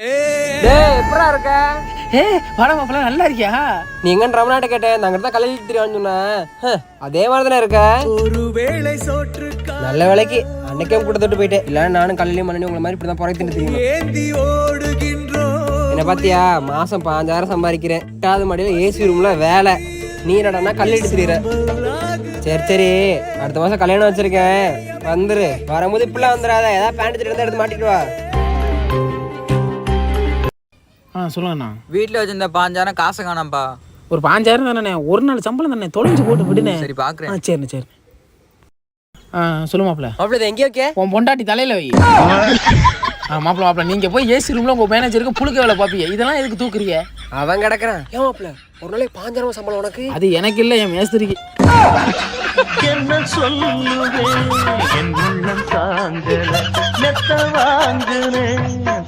எப்படா இருக்க? வாடா மாப்பிள்ள, நல்லா இருக்கியா? நீ எங்கன்னு ரமணாட்ட கேட்டேன், நாங்க தான் கல்யாணம் தெரியான்னு சொன்னேன். அதே மாதிரி தானே இருக்க. நல்ல வேலைக்கு அன்னைக்கே கூட தொட்டு போயிட்டேன். இல்ல நானும் கல்யாணம் பண்ணி உங்களை மாதிரி இப்படிதான் புறை தின்னு தெரியும். என்ன பாத்தியா, மாசம் 5000 சம்பாதிக்கிறேன். 8வது மாடியில ஏசி ரூம்ல வேலை. நீ என்னடா கல்யாணம் தெரியுற. சரி சரி, அடுத்த மாசம் கல்யாணம் வச்சிருக்கேன், வந்துரு. வரும்போது இப்பெல்லாம் வந்துடாத, ஏதாவது பேண்ட் திட்டு எடுத்து மாட்டிட்டு வா. சொல்லுங்கண்ணா. வீட்டில் வச்சிருந்த 5000 காசு காணாம்பா. ஒரு 5000 தானே, ஒரு நாள் சம்பளம் தானே, தொலைஞ்சு போட்டு விடுனே. சரி பாக்குறேன். சரிண்ணே சரி. சொல்லு மாப்பிள்ள. மாப்பிள்ள எங்கேயோ ஓகே, உன் பொண்டாட்டி தலையில வை. மாப்பிள்ள மாப்பிள்ள, நீங்க போய் ஏசி ரூம்ல உங்க மேனேஜருக்கு புழுக்க வேலை பாப்பீங்க, இதெல்லாம் எதுக்கு தூக்குறீங்க? அவன் கிடக்குறான். ஏன் மாப்பிள்ள, ஒரு நாளைக்கு 5000 சம்பளம் உனக்கு? அது எனக்கு இல்ல, என் மேஸ்திரிக்கு. என்ன சொல்லுவேன், என் உள்ளம் தாங்கல, மெத்த வாங்குனேன்